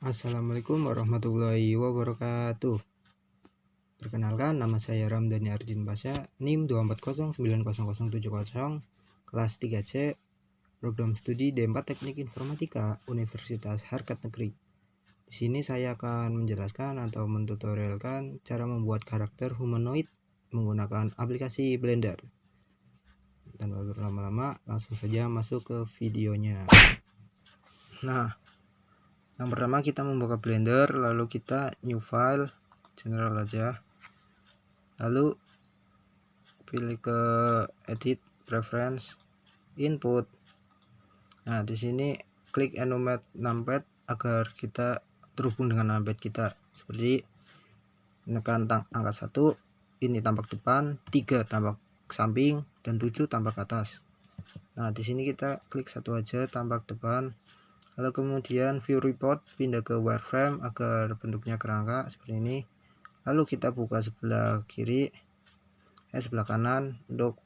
Assalamualaikum warahmatullahi wabarakatuh. Perkenalkan, nama saya Ramdhani Arjin Pasha, NIM 240900700, kelas 3C, program studi D4 Teknik Informatika, Universitas Harkat Negeri. Di sini saya akan menjelaskan atau mentutorialkan cara membuat karakter humanoid menggunakan aplikasi Blender. Tanpa berlama-lama, langsung saja masuk ke videonya. Nah, yang pertama kita membuka Blender, lalu kita new file, general aja, lalu pilih ke edit, preference, input. Nah, di sini klik animate numpad agar kita terhubung dengan numpad kita, seperti menekan angka 1, ini tampak depan, 3 tampak samping, dan 7 tampak atas. Nah, di sini kita klik satu aja, tampak depan. Lalu kemudian view report, pindah ke wireframe agar bentuknya kerangka seperti ini. Lalu kita buka sebelah kiri, sebelah kanan untuk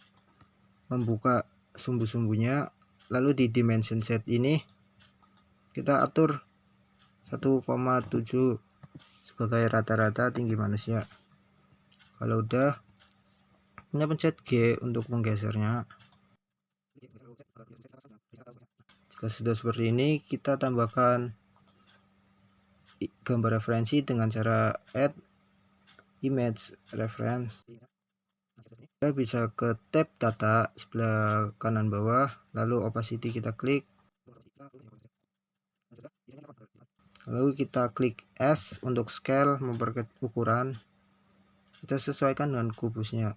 membuka sumbu-sumbunya. Lalu di dimension set ini kita atur 1,7 sebagai rata-rata tinggi manusia. Kalau udah, kita pencet G untuk menggesernya. Jika sudah seperti ini, kita tambahkan gambar referensi dengan cara add image reference. Kita bisa ke tab data sebelah kanan bawah, lalu opacity kita klik, lalu kita klik S untuk scale, memperkecil ukuran, kita sesuaikan dengan kubusnya.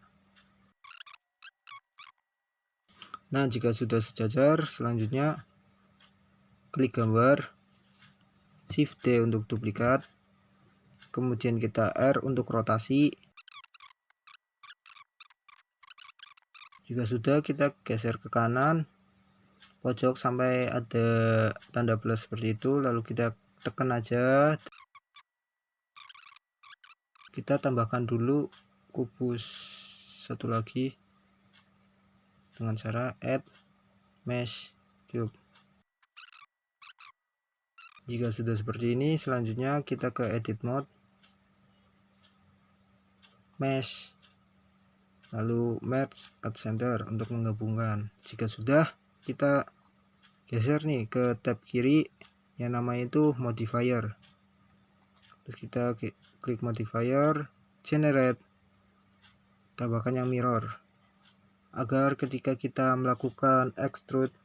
Nah, jika sudah sejajar, selanjutnya klik gambar, shift D untuk duplikat, kemudian kita R untuk rotasi. Jika sudah, kita geser ke kanan pojok sampai ada tanda plus seperti itu, lalu kita tekan aja. Kita tambahkan dulu kubus satu lagi dengan cara add mesh cube. Jika sudah seperti ini, selanjutnya kita ke edit mode, mesh, lalu merge at center untuk menggabungkan. Jika sudah, kita geser nih ke tab kiri yang namanya itu modifier. Terus kita klik modifier, generate, tambahkan yang mirror, agar ketika kita melakukan extrude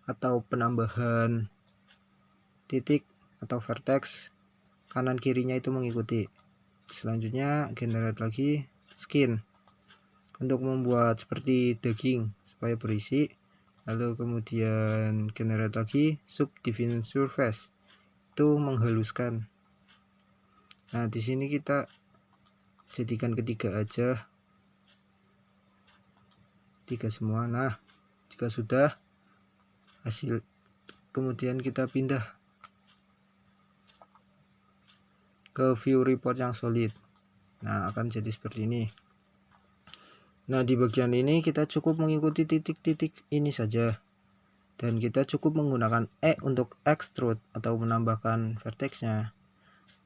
atau penambahan titik atau vertex, kanan kirinya itu mengikuti. Selanjutnya generate lagi skin untuk membuat seperti daging supaya berisi. Lalu kemudian generate lagi subdivision surface, itu menghaluskan. Nah, di sini kita jadikan ketiga aja, 3 semua. Nah, jika sudah hasil, kemudian kita pindah ke view report yang solid. Nah, akan jadi seperti ini. Nah, di bagian ini kita cukup mengikuti titik-titik ini saja, dan kita cukup menggunakan E untuk extrude atau menambahkan vertexnya.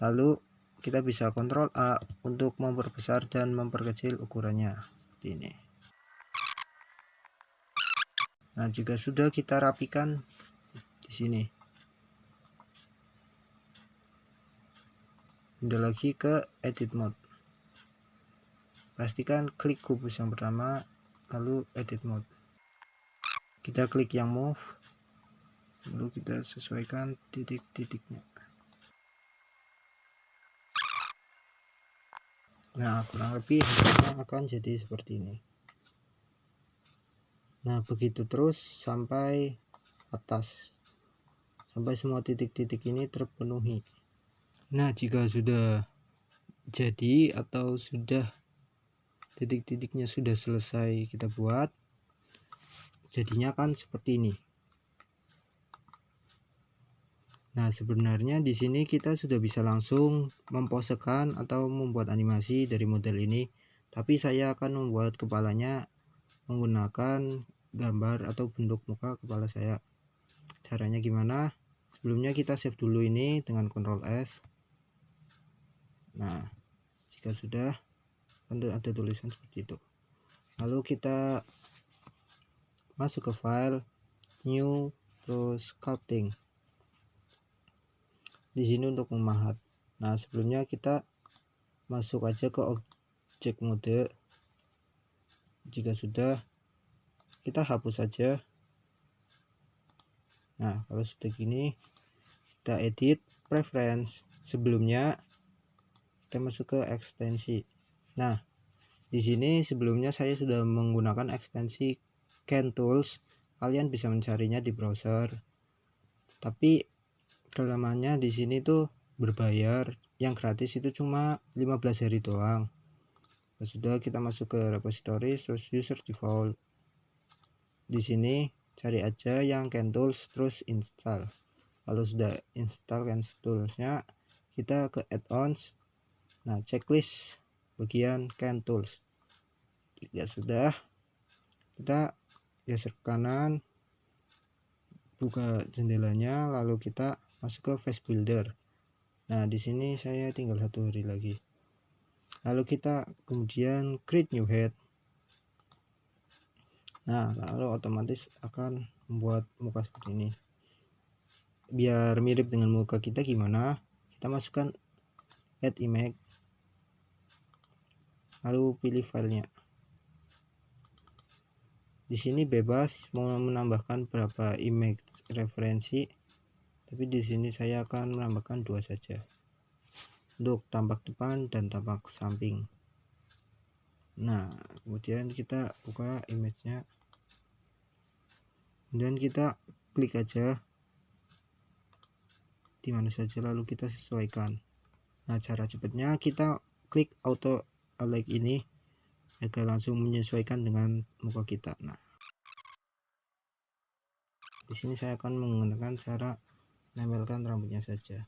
Lalu kita bisa Ctrl A untuk memperbesar dan memperkecil ukurannya seperti ini. Nah, jika sudah, kita rapikan di sini. Pindah lagi ke edit mode. Pastikan klik kubus yang pertama, lalu edit mode. Kita klik yang move, lalu kita sesuaikan titik-titiknya. Nah, kurang lebih hasilnya akan jadi seperti ini. Nah, begitu terus sampai atas, sampai semua titik-titik ini terpenuhi. Nah, jika sudah jadi atau sudah titik-titiknya sudah selesai kita buat, jadinya kan seperti ini. Nah, sebenarnya di sini kita sudah bisa langsung memposekan atau membuat animasi dari model ini, tapi saya akan membuat kepalanya menggunakan gambar atau bentuk muka kepala saya. Caranya gimana? Sebelumnya kita save dulu ini dengan Ctrl S. Nah, jika sudah, ada tulisan seperti itu. Lalu kita masuk ke file, new, terus sculpting. Di sini untuk memahat. Nah, sebelumnya kita masuk aja ke objek mode. Jika sudah, kita hapus saja. Nah, kalau sudah gini, kita edit preference. Sebelumnya kita masuk ke ekstensi. Nah, di sini sebelumnya saya sudah menggunakan ekstensi CanTools. Kalian bisa mencarinya di browser. Tapi kelemahannya di sini tuh berbayar. Yang gratis itu cuma 15 hari doang. Nah, sudah, kita masuk ke repository, terus user default. Di sini cari aja yang CanTools, terus install. Kalau sudah install CanTools-nya, kita ke add-ons. Nah, checklist bagian CanTools. Ya sudah, kita geser ke kanan, buka jendelanya, lalu kita masuk ke Face Builder. Nah, di sini saya tinggal 1 hari lagi. Lalu kita kemudian create new head. Nah, lalu otomatis akan membuat muka seperti ini. Biar mirip dengan muka kita gimana? Kita masukkan add image. Lalu pilih filenya. Di sini bebas mau menambahkan berapa image referensi, tapi di sini saya akan menambahkan 2 saja. Untuk tampak depan dan tampak samping. Nah, kemudian kita buka image-nya. Dan kita klik aja di mana saja, lalu kita sesuaikan. Nah, cara cepatnya kita klik auto align ini agar langsung menyesuaikan dengan muka kita. Nah, di sini saya akan menggunakan cara nempelkan rambutnya saja.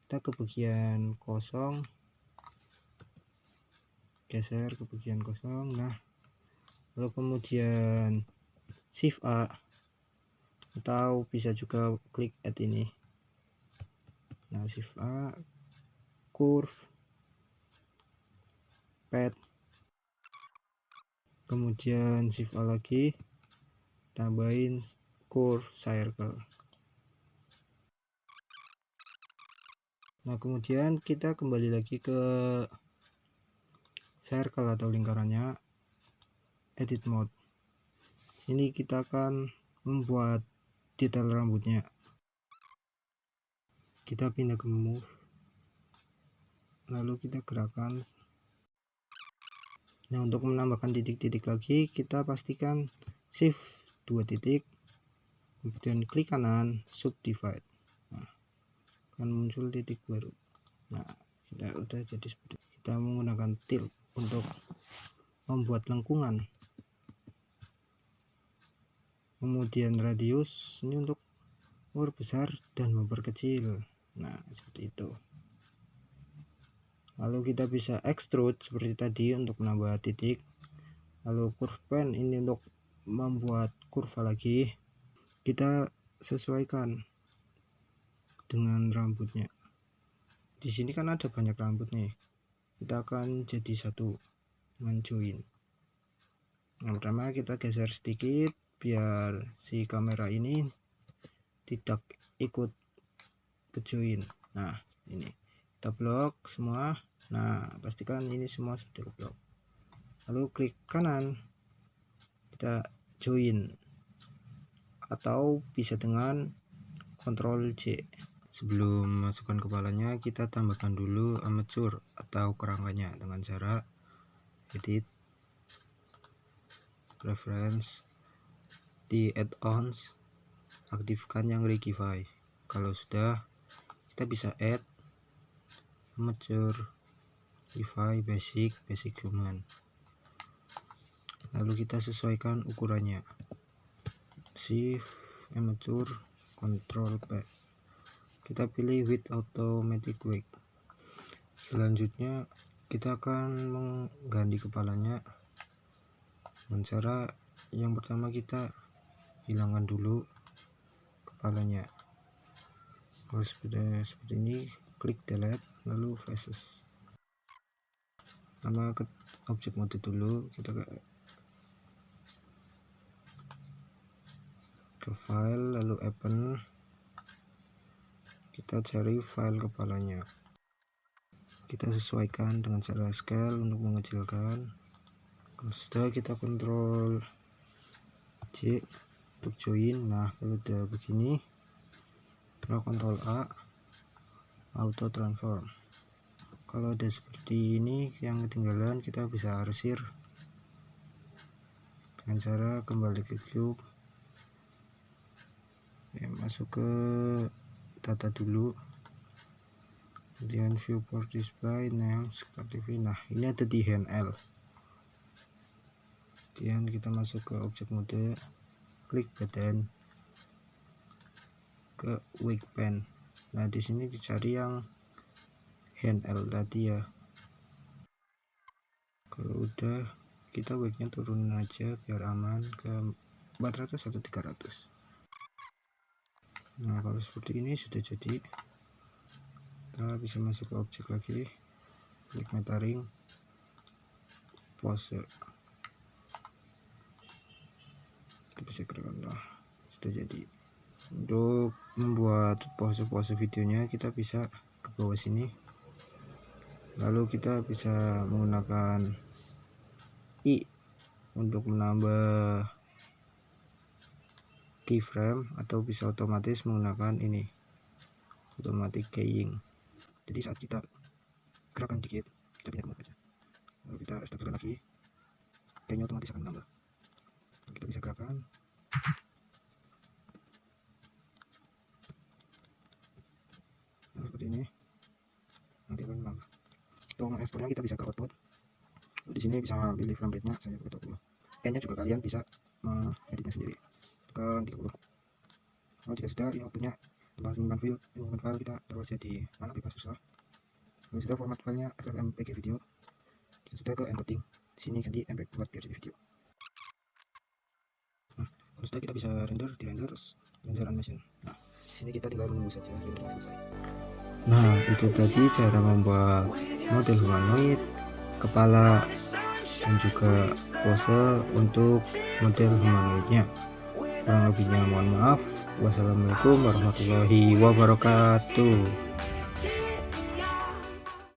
Kita ke bagian kosong, geser ke bagian kosong. Nah, lalu kemudian Shift A, atau bisa juga klik add ini. Nah, Shift A, curve, pad, kemudian Shift A lagi, tambahin curve circle. Nah, kemudian kita kembali lagi ke circle atau lingkarannya, edit mode. Sini kita akan membuat detail rambutnya. Kita pindah ke move, lalu kita gerakkan. Nah, untuk menambahkan titik-titik lagi, kita pastikan shift 2 titik, kemudian klik kanan, subdivide. Nah, akan muncul titik baru. Nah, kita udah jadi seperti itu. Kita menggunakan tilt untuk membuat lengkungan, kemudian radius ini untuk memperbesar dan memperkecil. Nah, seperti itu. Lalu kita bisa extrude seperti tadi untuk menambah titik. Lalu curve pen ini untuk membuat kurva lagi. Kita sesuaikan dengan rambutnya. Di sini kan ada banyak rambut nih. Kita akan jadi satu dengan join. Yang pertama kita geser sedikit biar si kamera ini tidak ikut ke join. Nah, ini kita blok semua. Nah, pastikan ini semua sudah blok. Lalu klik kanan, kita join, atau bisa dengan Ctrl J. Sebelum masukkan kepalanya, kita tambahkan dulu armature atau kerangkanya dengan cara edit preference, di add-ons aktifkan yang rigify. Kalau sudah, kita bisa add armature, rigify, basic human. Lalu kita sesuaikan ukurannya, shift armature, Ctrl P. Kita pilih with automatic wig. Selanjutnya kita akan mengganti kepalanya dengan cara yang pertama kita hilangkan dulu kepalanya. Kalau sudah seperti ini, klik delete lalu faces. Nama ke objek mode dulu, kita ke file lalu open, kita cari file kepalanya, kita sesuaikan dengan cara scale untuk mengecilkan. Kalau sudah, kita Ctrl C untuk join. Nah, kalau udah begini, kita Ctrl A auto transform. Kalau udah seperti ini, yang ketinggalan kita bisa arsir dengan cara kembali ke cube, ya, masuk ke data dulu, kemudian viewport display name seperti ini. Nah, ini ada di handle. Kemudian kita masuk ke objek mode, klik badan, ke wake pen. Nah, di sini dicari yang handle tadi ya. Kalau udah, kita wake nya turunin aja biar aman ke 400 atau 300. Nah, kalau seperti ini sudah jadi. Kita bisa masuk ke objek lagi, klik metering, pose, kita bisa gerakkan. Nah, sudah jadi. Untuk membuat pose-pose videonya, kita bisa ke bawah sini, lalu kita bisa menggunakan I untuk menambah keyframe, atau bisa otomatis menggunakan ini automatic keying. Jadi saat kita gerakan dikit, kita pindah ke move aja, lalu kita start lagi, kayaknya otomatis akan menambah. Kita bisa gerakan, nah, seperti ini, nanti akan menambah. Untuk mengekspornya kita bisa ke output. Di sini bisa pilih frame rate nya, saya pakai 20. N nya juga kalian bisa editnya sendiri, tekan 30. Kalau jika sudah, ini outputnya tempat menyimpan file kita taruh aja di mana, bebas terserah. Kalau sudah, format filenya FFmpeg video, kita sudah ke encoding. Di sini ganti mpeg buat biar jadi video. Nah, kalau sudah, kita bisa render di render animation. Nah, di sini kita tinggal menunggu saja rendernya selesai. Nah, itu tadi cara membuat model humanoid, kepala, dan juga pose untuk model humanoidnya. Kurang lebihnya mohon maaf. Wassalamualaikum warahmatullahi wabarakatuh.